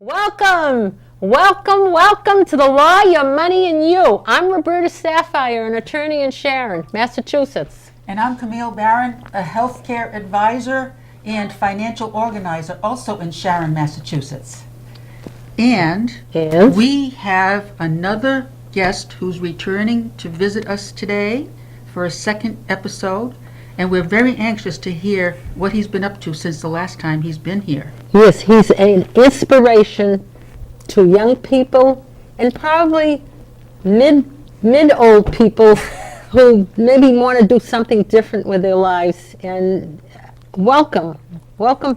Welcome, welcome, welcome to The Law, Your Money, and You. I'm Roberta Sapphire, an attorney in Sharon, Massachusetts. And I'm Camille Barron, a healthcare advisor and financial organizer, also in Sharon, Massachusetts. And we have another guest who's returning to visit us today for a second episode. And we're very anxious to hear what he's been up to since the last time he's been here. Yes, he's an inspiration to young people and probably mid-old people who maybe want to do something different with their lives. And welcome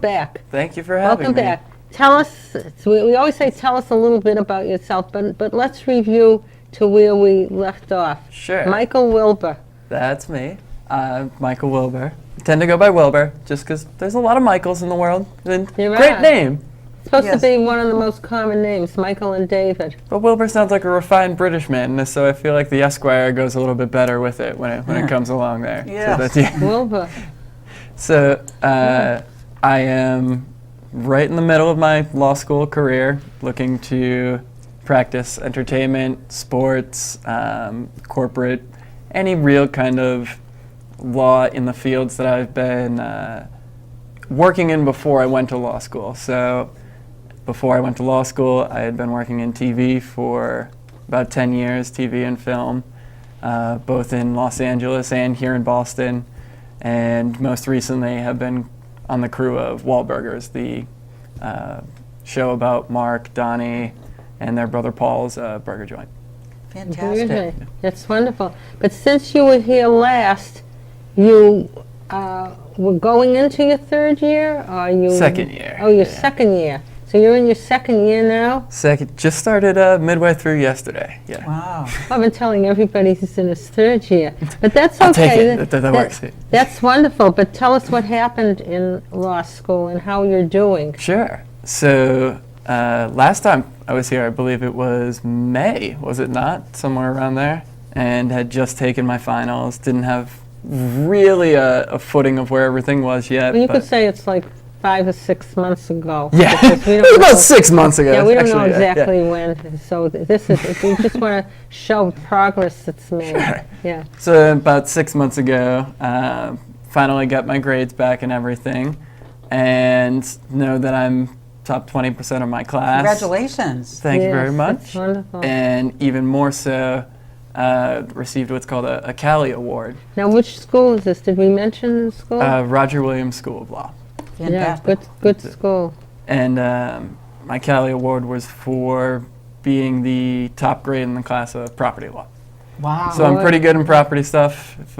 back. Thank you for having me. Welcome back. Tell us, we always say tell us a little bit about yourself, but let's review to where we left off. Sure. Micheal Wilbur. That's me. Micheal Wilbur. I tend to go by Wilbur just because there's a lot of Michaels in the world. And great name. It's supposed to be one of the most common names, Michael and David. But Wilbur sounds like a refined British man, so I feel like the Esquire goes a little bit better with it when it comes along there. Yes. So that's, Wilbur. So I am right in the middle of my law school career, looking to practice entertainment, sports, corporate, any real kind of law in the fields that I've been working in before I went to law school. So before I went to law school, I had been working in TV for about 10 years, TV and film, both in Los Angeles and here in Boston. And most recently have been on the crew of Wahlburgers, the show about Mark, Donnie, and their brother Paul's burger joint. Fantastic. That's wonderful. But since you were here last, you were going into your third year? Or you? Second year. Oh, your second year. So you're in your second year now? Just started midway through yesterday. Yeah. Wow. I've been telling everybody he's in his third year. But that's okay. I'll take it. That works. That's wonderful. But tell us what happened in law school and how you're doing. Sure. So last time I was here, I believe it was May, was it not? Somewhere around there. And had just taken my finals. Didn't have really a footing of where everything was yet. Well, you could say it's like 5 or 6 months ago. Yeah, it was about 6 months ago. Yeah, we don't know exactly when. So this is, if you just want to show progress that's made. Sure. Yeah. So about 6 months ago, finally got my grades back and everything, and know that I'm top 20% of my class. Congratulations. Thank you very much. That's wonderful. And even more so, received what's called a Cali Award. Now, which school is this? Did we mention the school? Roger Williams School of Law. Fantastic. Yeah, good school. And my Cali Award was for being the top grade in the class of property law. Wow. So I'm pretty good in property stuff. If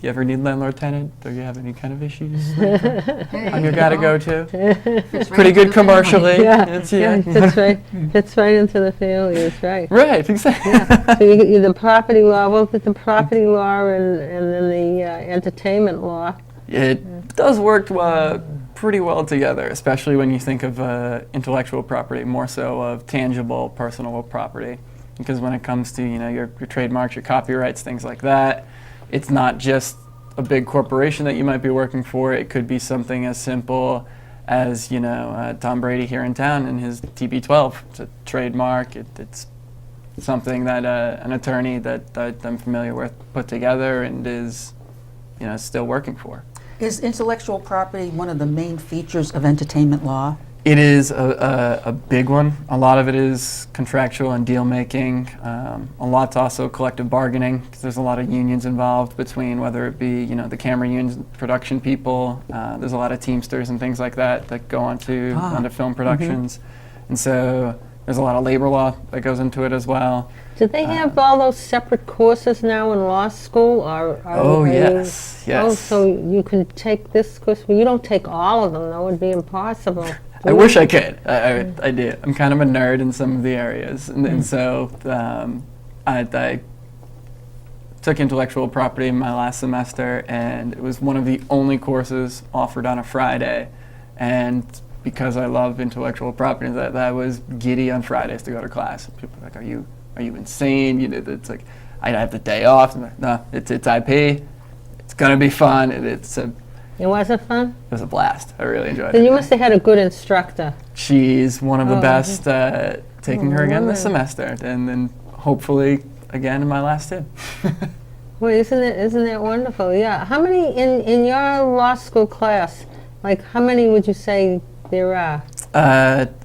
you ever need landlord-tenant or you have any kind of issues, I'm your guy to go to. Pretty good commercially. Yeah, fits right into the family. That's right. Right, exactly. Yeah. So you the property law. Well, the property law and then the entertainment law. It does work pretty well together, especially when you think of intellectual property, more so of tangible personal property. Because when it comes to your trademarks, your copyrights, things like that, it's not just a big corporation that you might be working for. It could be something as simple as Tom Brady here in town and his TB12. It's a trademark. It's something that an attorney that I'm familiar with put together and is still working for. Is intellectual property one of the main features of entertainment law? It is a big one. A lot of it is contractual and deal making. A lot's also collective bargaining, because there's a lot of unions involved between whether it be the camera unions, production people. There's a lot of Teamsters and things like that go onto film productions, and so there's a lot of labor law that goes into it as well. Do they have all those separate courses now in law school? Yes. Oh, so you can take this course. Well, you don't take all of them. That would be impossible. I wish I could. I do. I'm kind of a nerd in some of the areas, and so I took intellectual property in my last semester, and it was one of the only courses offered on a Friday. And because I love intellectual property, that I was giddy on Fridays to go to class. People were like, "Are you insane?" It's like I have the day off. I'm like, no, it's IP. It's gonna be fun. It's It wasn't fun? It was a blast. I really enjoyed Then it. you must have had a good instructor. She's one of the Oh, best. Taking her again this woman. semester, and then hopefully again in my last two. Well, isn't that wonderful? Yeah. How many in your law school class? Like, how many would you say there are?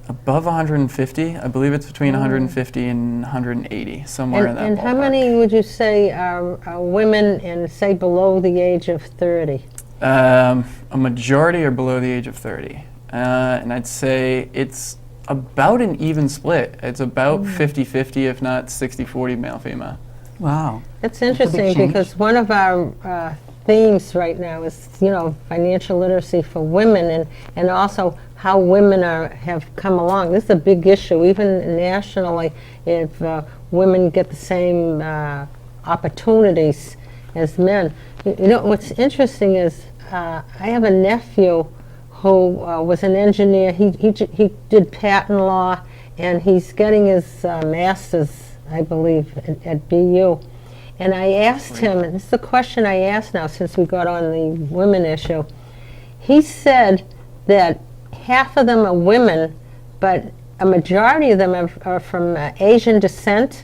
Above 150. I believe it's between 150 and 180, somewhere in that And ballpark. how many would you say are women and say below the age of 30? A majority are below the age of 30, and I'd say it's about an even split. It's about 50-50, if not 60-40 male-female. Wow. That's That's a big interesting change. because one of our themes right now is, financial literacy for women and also how women have come along. This is a big issue, even nationally, if women get the same opportunities as men. What's interesting is I have a nephew who was an engineer. He did patent law, and he's getting his master's, I believe, at BU. And I asked him, and this is the question I asked now since we got on the women issue. He said that half of them are women, but a majority of them are from Asian descent.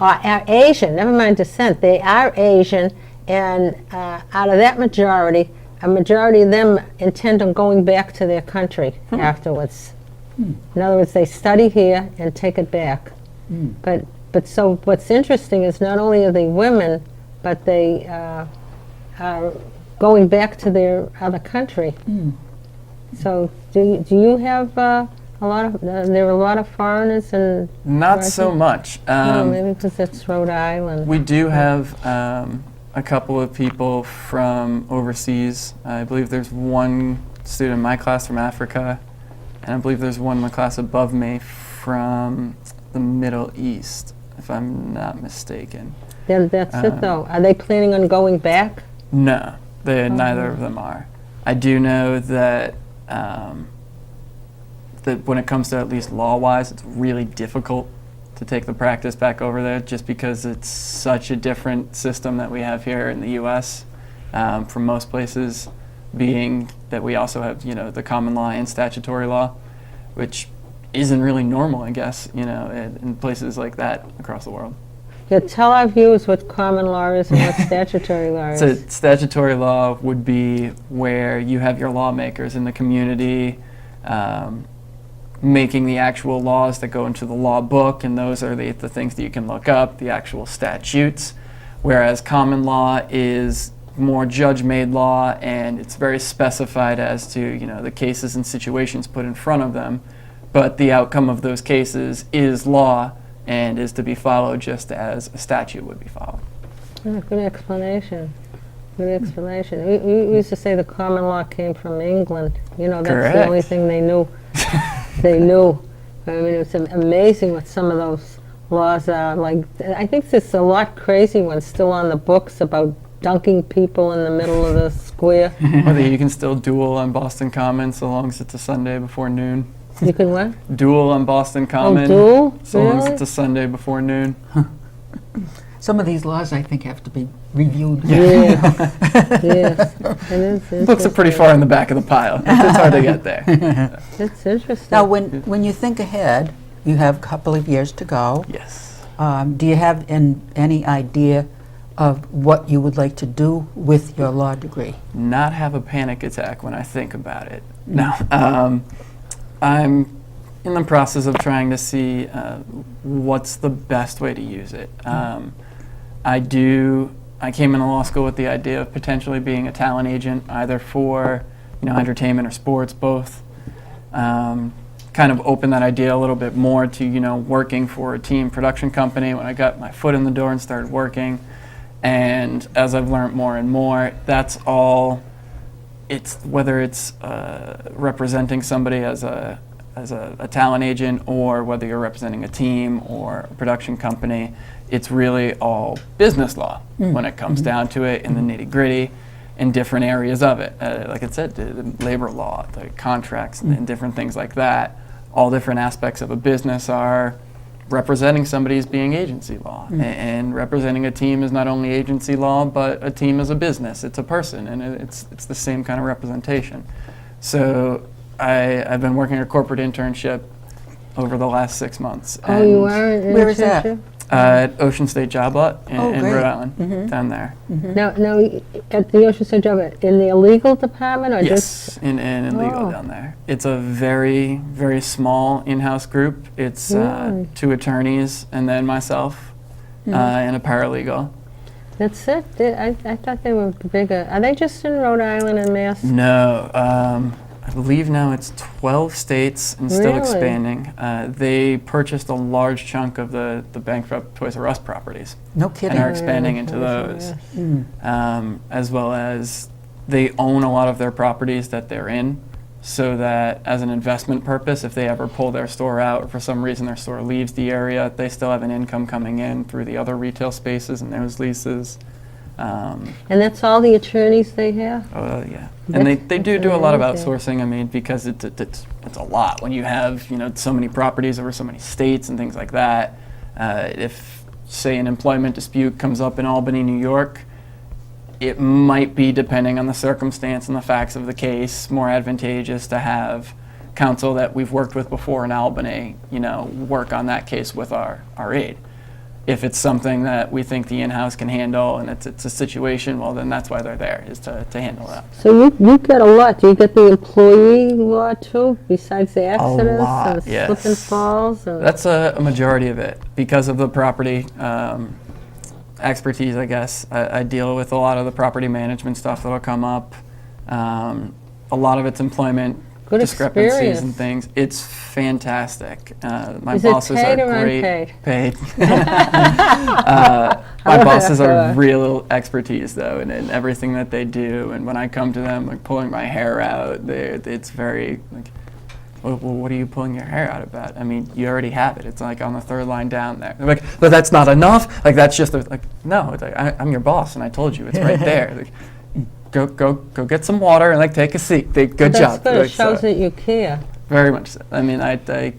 Are Asian, never mind descent, they are Asian, and out of that majority, a majority of them intend on going back to their country afterwards. In other words, they study here and take it back. But so what's interesting is not only are they women, but they are going back to their other country. So do you have a lot of, there are a lot of foreigners in Not so much. no, maybe because it's Rhode Island. We do have a couple of people from overseas. I believe there's one student in my class from Africa, and I believe there's one in the class above me from the Middle East, if I'm not mistaken. Then that's it though. Are they planning on going back? No, neither of them are. I do know that that when it comes to at least law-wise, it's really difficult to take the practice back over there just because it's such a different system that we have here in the U.S. From most places, being that we also have, the common law and statutory law, which isn't really normal, I guess, in places like that across the world. Yeah, tell our viewers what common law is and what statutory law is. So statutory law would be where you have your lawmakers in the community making the actual laws that go into the law book, and those are the things that you can look up, the actual statutes, whereas common law is more judge-made law, and it's very specified as to the cases and situations put in front of them, but the outcome of those cases is law and is to be followed just as a statute would be followed. Good explanation. Good explanation. We used to say the common law came from England. That's Correct. the only thing they knew. They knew. I mean, it's amazing what some of those laws are. Like, I think there's a lot crazy ones still on the books about dunking people in the middle of the square. Whether you can still duel on Boston Common so long as it's a Sunday before noon. You can what? Duel on Boston Common duel? so long as Really? it's a Sunday before noon. Some of these laws, I think, have to be reviewed. Yeah. Yes. It is Books are pretty far in the back of the pile. It's hard to get there. It's interesting. Now, when you think ahead, you have a couple of years to go. Yes. Do you have any idea of what you would like to do with your law degree? Not have a panic attack when I think about it. No. I'm in the process of trying to see what's the best way to use it. I came into law school with the idea of potentially being a talent agent, either for entertainment or sports, both. Kind of opened that idea a little bit more to working for a team production company when I got my foot in the door and started working. And as I've learned more and more, that's all. It's whether it's representing somebody as a talent agent, or whether you're representing a team or a production company, it's really all business law when it comes down to it, in the nitty-gritty, in different areas of it. Like I said, the labor law, the contracts, and different things like that. All different aspects of a business are representing somebody is being agency law. And representing a team is not only agency law, but a team is a business. It's a person, and it's the same kind of representation. So I've been working a corporate internship over the last 6 months. Oh, you are an Where is that? internship? At Ocean State Job Lot in great. Rhode Island, down there. Now, at the Ocean State Job, in the legal department, or Yes, in legal Oh. down there. It's a very, very small in-house group. It's Really? 2 attorneys and then myself and a paralegal. That's it? I thought they were bigger. Are they just in Rhode Island and Mass? No, I believe now it's 12 states and still Really? expanding. They purchased a large chunk of the bankrupt Toys R Us properties No and kidding. are expanding into those. As well as they own a lot of their properties that they're in, so that as an investment purpose, if they ever pull their store out or for some reason their store leaves the area, they still have an income coming in through the other retail spaces and those leases. And that's all the attorneys they have? Yeah, and they do a lot of amazing. outsourcing. I mean, because it's a lot when you have so many properties over so many states and things like that. If say an employment dispute comes up in Albany, New York, it might be, depending on the circumstance and the facts of the case, more advantageous to have counsel that we've worked with before in Albany, work on that case with our aid. If it's something that we think the in-house can handle and it's a situation, well, then that's why they're there, is to handle that. So you get a lot. Do you get the employee law too, besides the accidents lot, and yes. slip and falls? And That's a majority of it. Because of the property expertise, I guess, I deal with a lot of the property management stuff that'll come up. A lot of it's employment Good discrepancies experience. and things. It's fantastic. My Is it bosses paid are or great. unpaid? Paid. My bosses are real expertise though, in everything that they do. And when I come to them, like pulling my hair out, it's very like, well, what are you pulling your hair out about? I mean, you already have it. It's like on the 3rd line down there. They're like, but that's not enough. Like that's just like, no. It's like I'm your boss, and I told you it's right there. Like, go get some water and like take a seat. Good That's job. good. Like, It shows so, that you care. very much so. I mean, The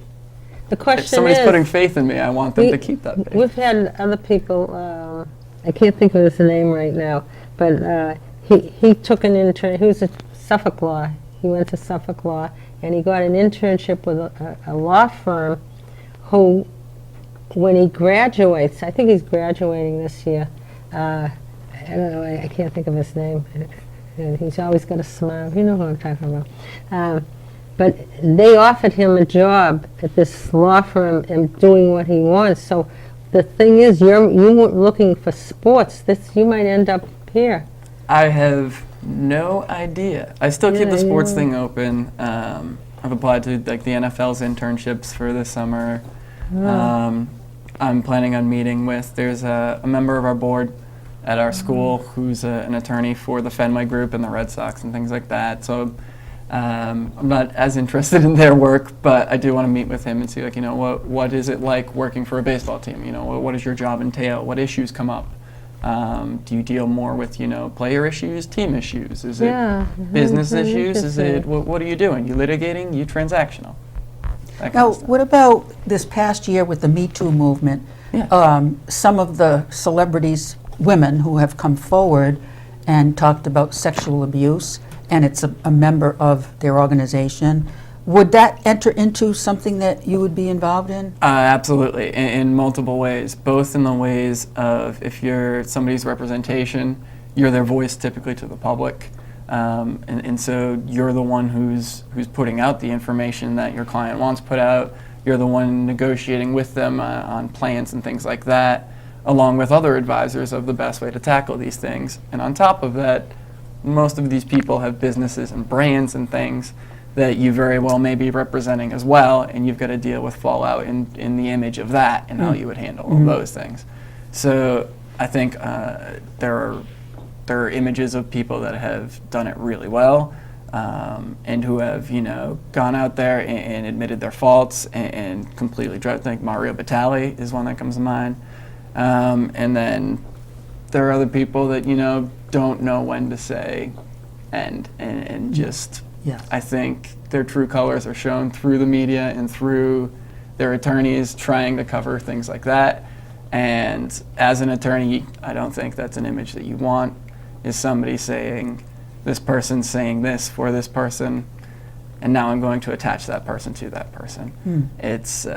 if question somebody's is, putting faith in me, I want them to keep that faith. we've had other people, I can't think of his name right now, but he took an intern, he was at Suffolk Law. He went to Suffolk Law, and he got an internship with a law firm who, when he graduates, I think he's graduating this year, I don't know, I can't think of his name. And he's always got a smile. You know who I'm talking about. But they offered him a job at this law firm and doing what he wants. So the thing is, you weren't looking for sports. You might end up here. I have no idea. I still keep Yeah, the sports yeah. thing open. I've applied to like the NFL's internships for this summer. I'm planning on meeting with, there's a member of our board at our school who's an attorney for the Fenway Group and the Red Sox and things like that. So I'm not as interested in their work, but I do want to meet with him and see, like, what is it like working for a baseball team? What does your job entail? What issues come up? Do you deal more with, player issues, team issues? Is Yeah, it business very issues? Is it, interesting. what are you doing? You litigating? You transactional? That kind Now, of stuff. what about this past year with the Me Too movement? Yeah. Some of the celebrities, women who have come forward and talked about sexual abuse, and it's a member of their organization. Would that enter into something that you would be involved in? Absolutely, in multiple ways, both in the ways of if you're somebody's representation, you're their voice typically to the public, and so you're the one who's putting out the information that your client wants put out. You're the one negotiating with them on plans and things like that, along with other advisors of the best way to tackle these things. And on top of that, most of these people have businesses and brands and things that you very well may be representing as well, and you've got to deal with fallout in the image of that and how you would handle those things. So I think there are images of people that have done it really well, and who have gone out there and admitted their faults and completely I think Mario Batali is one that comes to mind, and then there are other people that don't know when to say and just. Yeah. I think their true colors are shown through the media and through they're attorneys trying to cover things like that. And as an attorney, I don't think that's an image that you want, is somebody saying, this person's saying this for this person, and now I'm going to attach that person to that person. It's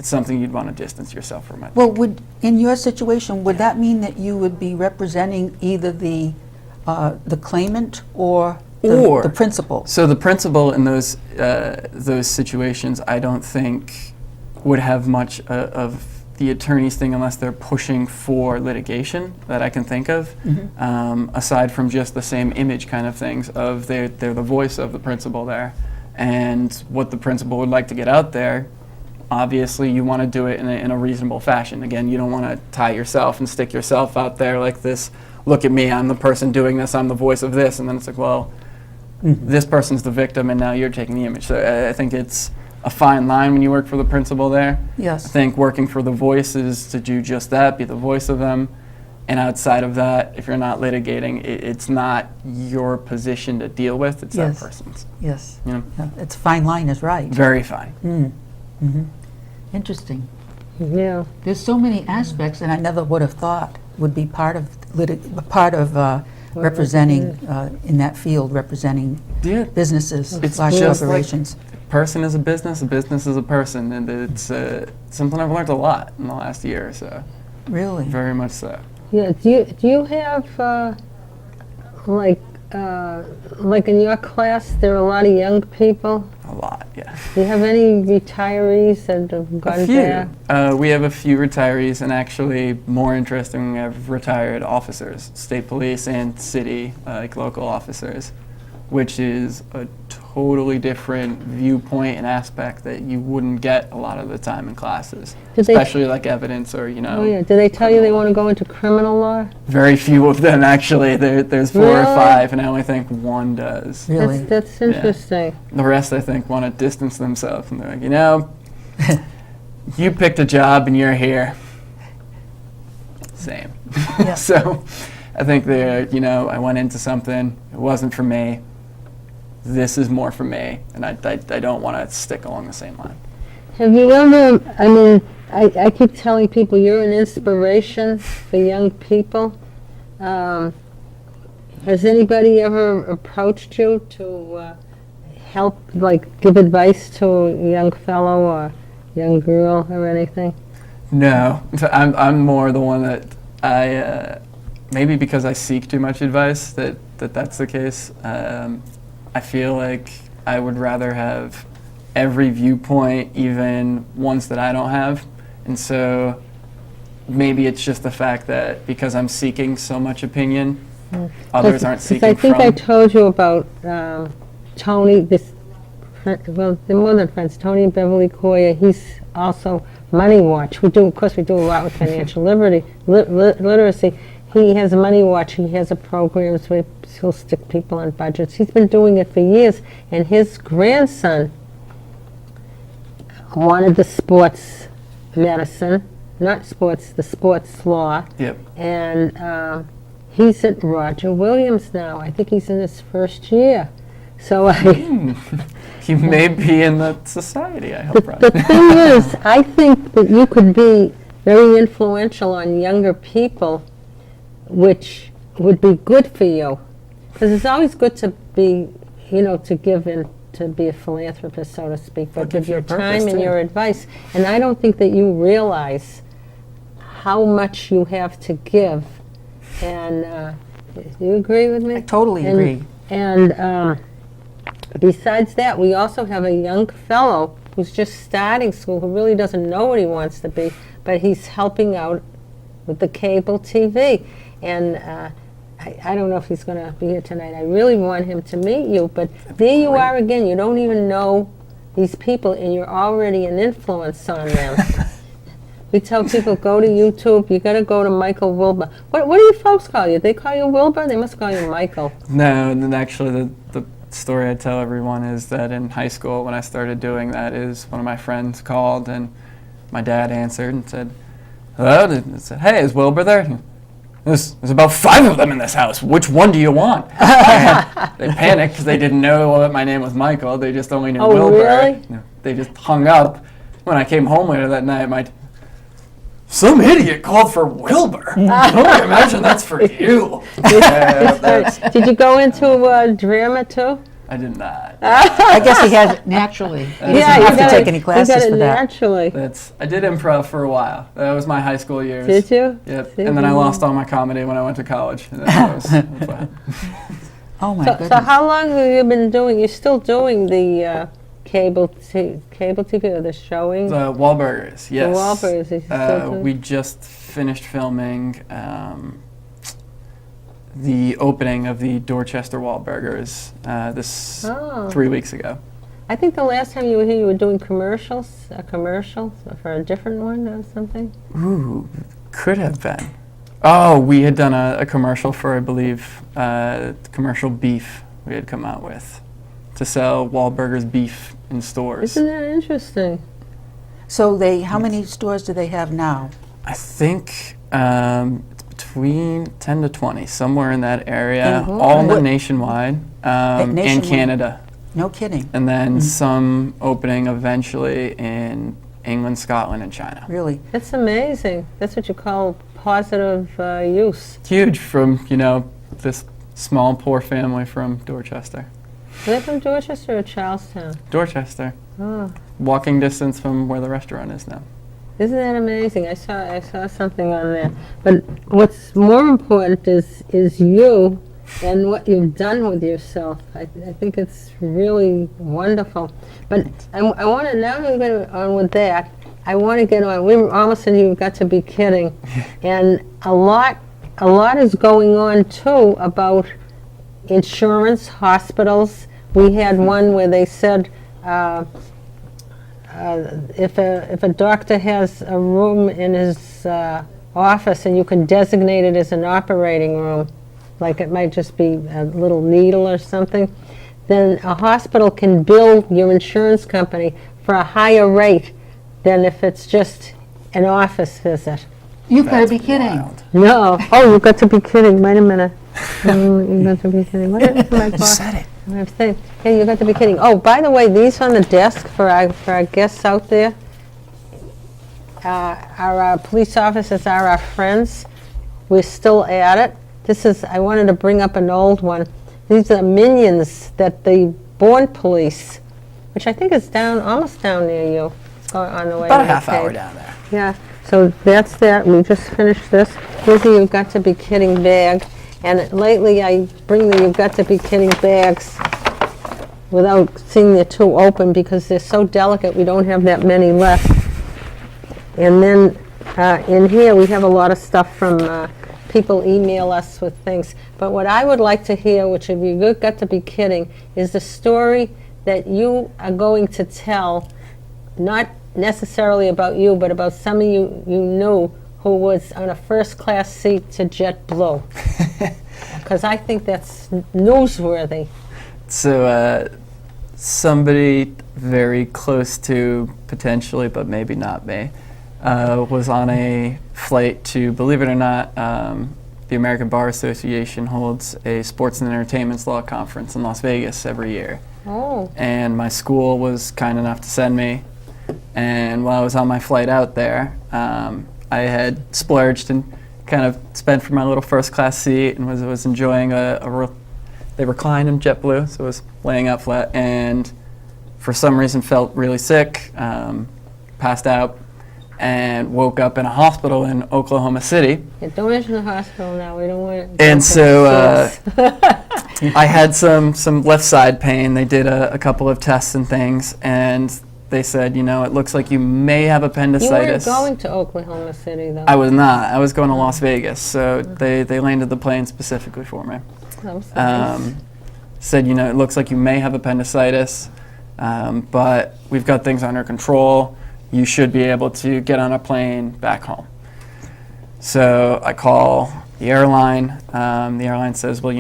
something you'd want to distance yourself from. Well, in your situation, would that mean that you would be representing either the claimant or the principal? So the principal in those situations, I don't think would have much of the attorney's thing unless they're pushing for litigation that I can think of, aside from just the same image kind of things of they're the voice of the principal there, and what the principal would like to get out there. Obviously, you want to do it in a reasonable fashion. Again, you don't want to tie yourself and stick yourself out there like this, look at me, I'm the person doing this, I'm the voice of this, and then it's like, well, this person's the victim and now you're taking the image. So I think it's a fine line when you work for the principal there. Yes. I think working for the voice is to do just that, be the voice of them. And outside of that, if you're not litigating, it's not your position to deal with, it's that person's. Yes. You know? Yeah, it's fine line is right. Very fine. Interesting. Yeah. There's so many aspects, and I never would have thought would be part of representing in that field, representing businesses, large just corporations. Like person is a business is a person, and it's something I've learned a lot in the last year or so. Really? Very much so. Yeah. Do you have like in your class there are a lot of young people? A lot, yeah. Do you have any retirees that have gone back? We have a few retirees, and actually, more interesting, we have retired officers, state police and city, like local officers, which is a totally different viewpoint and aspect that you wouldn't get a lot of the time in classes, especially like evidence or, you know. Oh yeah, do they tell you they want to go into criminal law? Very few of them, actually. There's 4 or 5, and I only think 1 does. Really? That's interesting. The rest, I think, want to distance themselves, and they're like, you know, you picked a job and you're here. Same. Yeah. So I think they're, you know, I went into something, it wasn't for me. This is more for me, and I don't want to stick along the same line. Have you ever, I mean, I keep telling people you're an inspiration for young people. Has anybody ever approached you to help, like give advice to a young fellow or young girl or anything? No, I'm more the one that I, maybe because I seek too much advice, that's the case. I feel like I would rather have every viewpoint, even ones that I don't have. And so maybe it's just the fact that because I'm seeking so much opinion, others aren't seeking I think from. I told you about Tony, well, they're more than friends, Tony and Beverly Coyer. He's also Money Watch. Of course, we do a lot with financial literacy. He has a Money Watch. He has a program where he'll stick people on budgets. He's been doing it for years. And his grandson wanted the sports medicine, not sports, the sports law. Yep. And he's at Roger Williams now. I think he's in his first year. So He may be in that society, I hope. the thing is, I think that you could be very influential on younger people, which would be good for you. Because it's always good to be, you know, to give and to be a philanthropist, so to speak, but give your time and your advice. And I don't think that you realize how much you have to give. And do you agree with me? I totally agree. And besides that, we also have a young fellow who's just starting school who really doesn't know what he wants to be, but he's helping out with the cable TV. And I don't know if he's going to be here tonight. I really want him to meet you, but there you are again. You don't even know these people, and you're already an influence on them. We tell people, go to YouTube. You got to go to Micheal Wilbur. What do you folks call you? They call you Wilbur? They must call you Michael. No, and then actually the story I tell everyone is that in high school when I started doing that is one of my friends called and my dad answered and said, hello, and said, hey, is Wilbur there? There's about 5 of them in this house. Which one do you want? And they panicked because they didn't know that my name was Michael. They just only knew Wilbur. Really? They just hung up. when I came home later that night, some idiot called for Wilbur. I imagine that's for you. Did you go into drama too? I did not. I guess he has it naturally. He doesn't you have to got take it- any you classes got it for that. naturally. I did improv for a while. That was my high school years. Did you? Yep. See? And then I lost all my comedy when I went to college. And that's what happened. Oh my So goodness. how long have you been doing? You're still doing the cable TV or the showing? The Wahlburgers, yes. Wahlburgers, you still do? We just finished filming the opening of the Dorchester Wahlburgers this Oh. 3 weeks ago. I think the last time you were here, you were doing a commercial for a different one or something. Ooh, could have been. Oh, we had done a commercial for, I believe, commercial beef we had come out with to sell Wahlburgers beef in stores. Isn't that interesting? So how many stores do they have now? I think it's between 10 to 20, somewhere in that area, And all what- nationwide, and nationwide? Canada. No kidding. And then some opening eventually in England, Scotland, and China. Really. That's amazing. That's what you call positive use. Huge from, this small, poor family from Dorchester. Are they from Dorchester or Charlestown? Dorchester. Oh, Walking distance from where the restaurant is now. isn't that amazing? I saw something on there. But what's more important is you and what you've done with yourself. I think it's really wonderful. But I want to, now that we're going on with that, I want to get on. We almost said you've got to be kidding. And a lot is going on too about insurance, hospitals. We had one where they said if a doctor has a room in his office and you can designate it as an operating room, like it might just be a little needle or something, then a hospital can bill your insurance company for a higher rate than if it's just an office visit. You've got to be kidding. Wild. No. Oh, you've got to be kidding. Wait a minute. You've got to be kidding. What is my boss? Said it. I'm saying, hey, you got to be kidding. Oh, by the way, these on the desk for our guests out there, our police officers are our friends. We're still at it. I wanted to bring up an old one. These are minions that the Bourne Police, which I think is almost down near you. It's going on the way. About to a the half hour cave. down there. Yeah, so that's that. We just finished this. Here's the You've Got to Be Kidding bag. And lately I bring the You've Got to Be Kidding bags without seeing the two open because they're so delicate we don't have that many left. And then in here we have a lot of stuff from people email us with things. But what I would like to hear, which if you've got to be kidding, is the story that you are going to tell, not necessarily about you, but about some of you knew who was on a first-class seat to JetBlue. Because I think that's newsworthy. So somebody very close to potentially, but maybe not me, was on a flight to, believe it or not, the American Bar Association holds a sports and entertainment law conference in Las Vegas every year. Oh, And my school was kind enough to send me. And while I was on my flight out there, I had splurged and kind of spent for my little first class seat and was enjoying they reclined in JetBlue, so I was laying out flat, and for some reason felt really sick, passed out, and woke up in a hospital in Oklahoma City. yeah, don't mention the hospital now. We don't want it. And so I had some left side pain. They did a couple of tests and things, and they said, it looks like you may have You appendicitis. weren't going to Oklahoma City, though. I was not. I was going to Las Vegas, so they landed the plane specifically for me. That was nice. Said, it looks like you may have appendicitis, but we've got things under control. You should be able to get on a plane back home. So I call the airline. The airline says, well,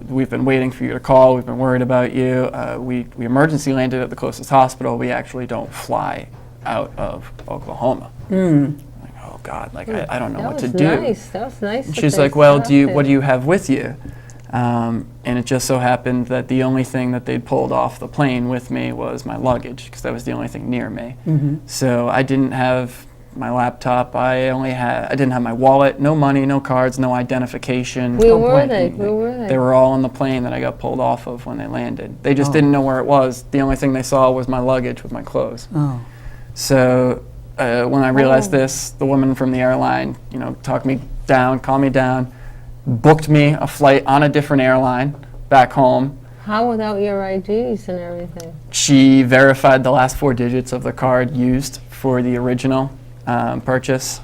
we've been waiting for you to call. We've been worried about you. We emergency landed at the closest hospital. We actually don't fly out of Oklahoma. I'm like, oh God, I don't know That what to was do. nice. That was nice. And that she's they like, well, stopped what it. do you have with you? And it just so happened that the only thing that they'd pulled off the plane with me was my luggage, because that was the only thing near me. So I didn't have my laptop. I didn't have my wallet, no money, no cards, no identification. Where no were blanking. they? Where were they? They were all on the plane that I got pulled off of when they landed. They just didn't know where it was. The only thing they saw was my luggage with my clothes. Oh. So when I realized this, the woman from the airline, talked me down, calmed me down, booked me a flight on a different airline back home. How without your IDs and everything? She verified the last 4 digits of the card used for the original purchase,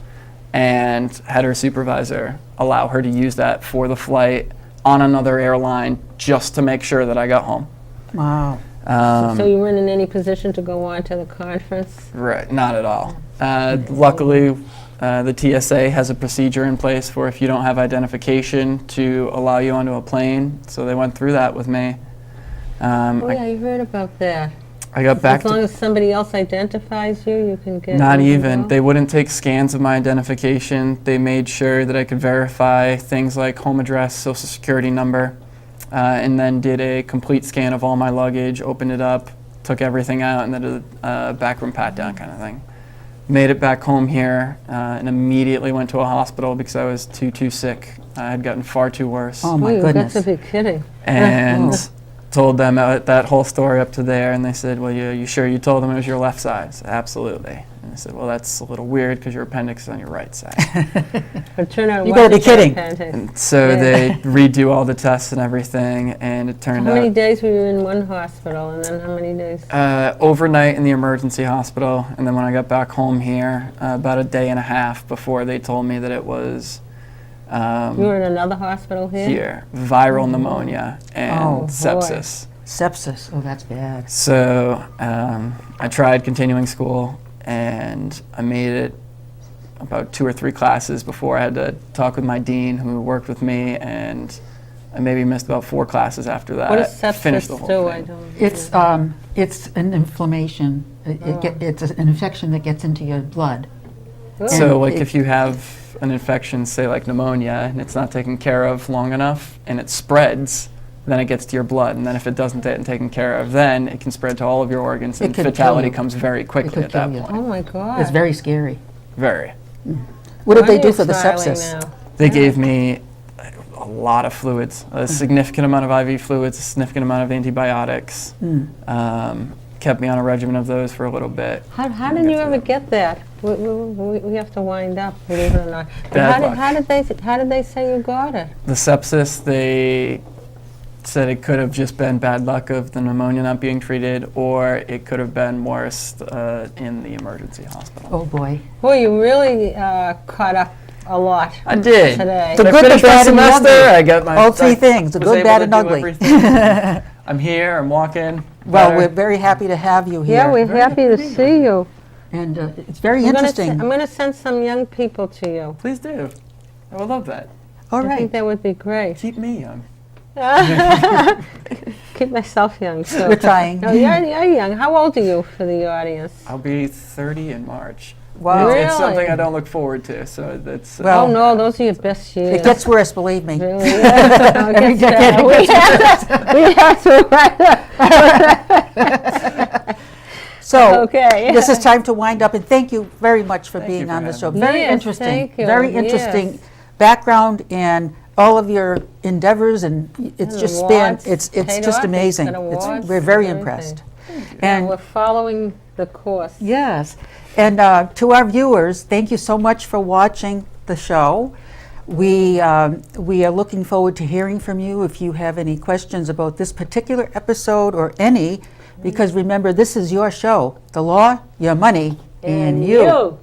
and had her supervisor allow her to use that for the flight on another airline just to make sure that I got home. Wow. So you weren't in any position to go on to the conference? Right, not at all. Luckily, the TSA has a procedure in place for if you don't have identification to allow you onto a plane, so they went through that with me. I heard about that. I got back As long as somebody else identifies you, you can get... Not you can even. go? They wouldn't take scans of my identification. They made sure that I could verify things like home address, social security number, and then did a complete scan of all my luggage, opened it up, took everything out, and then did a backroom pat-down kind of thing. Made it back home here, and immediately went to a hospital because I was too sick. I had gotten far too worse. Oh my You've goodness. got to be kidding. And told them that whole story up to there, and they said, well, you sure you told them it was your left side? I said, absolutely. And I said, well, that's a little weird because your appendix is on your right side. But turn out it You gotta be wasn't your kidding. appendix. And so they redo all the tests and everything, and it turned How many out days were you in one hospital, and then how many days? overnight in the emergency hospital, and then when I got back home here, about a day and a half before they told me that it was You were in another hospital here? here, viral pneumonia and Oh, boy. sepsis. Sepsis. Oh, that's bad. So I tried continuing school, and I made it about 2 or 3 classes before I had to talk with my dean, who worked with me, and I maybe missed about 4 classes after that. What does Finished the sepsis whole do? thing. It's an inflammation. It's an infection that gets into your blood. So, And if you have an infection, say like pneumonia, and it's not taken care of long enough, and it spreads, then it gets to your blood, and then if it doesn't get taken care of, then it can spread to all of your organs, It and could kill fatality you. comes very quickly could at that kill you. point. Oh, my God. It's very scary. Very. What did they Why do are you for the smiling sepsis? now? They gave me a lot of fluids, a significant amount of IV fluids, a significant amount of antibiotics. Kept me on a regimen of those for a little bit. How did you ever get that? We have to wind up, believe it or not. But Bad luck. how did they say you got it? The sepsis, they said it could have just been bad luck of the pneumonia not being treated, or it could have been worse in the emergency hospital. Oh, boy. Boy, you really caught up a lot I did. today. The When I good, the finished my bad, and the semester, ugly. I got my All 3 I things, the was good, able bad, to and do ugly. everything. I'm here, I'm walking. Well, better. we're very happy to have you here. Yeah, we're happy to see you. And it's very I'm interesting. going to send some young people to you. Please do. I would love that. All I think right. that would be great. Keep me young. Keep myself young, too. We're trying. No, you're young. How old are you for the audience? I'll be 30 in March. Wow. Really? It's something I don't look forward to, so that's... Well, Oh, no, those are your best years. It gets worse, believe me. Really? Yeah. No, it gets better. We have to. So, Okay. this is time to wind up, and thank you very much for Thank you being for on the having show. me. Very Yes, interesting. thank you. Very Yes. interesting background and all of your endeavors, and it's And just awards. it's Paid just off. amazing. Got awards We're very and impressed. everything. And We're following the course. yes, and to our viewers, thank you so much for watching the show. We are looking forward to hearing from you if you have any questions about this particular episode or any, because remember, this is your show, the law, your money, and you.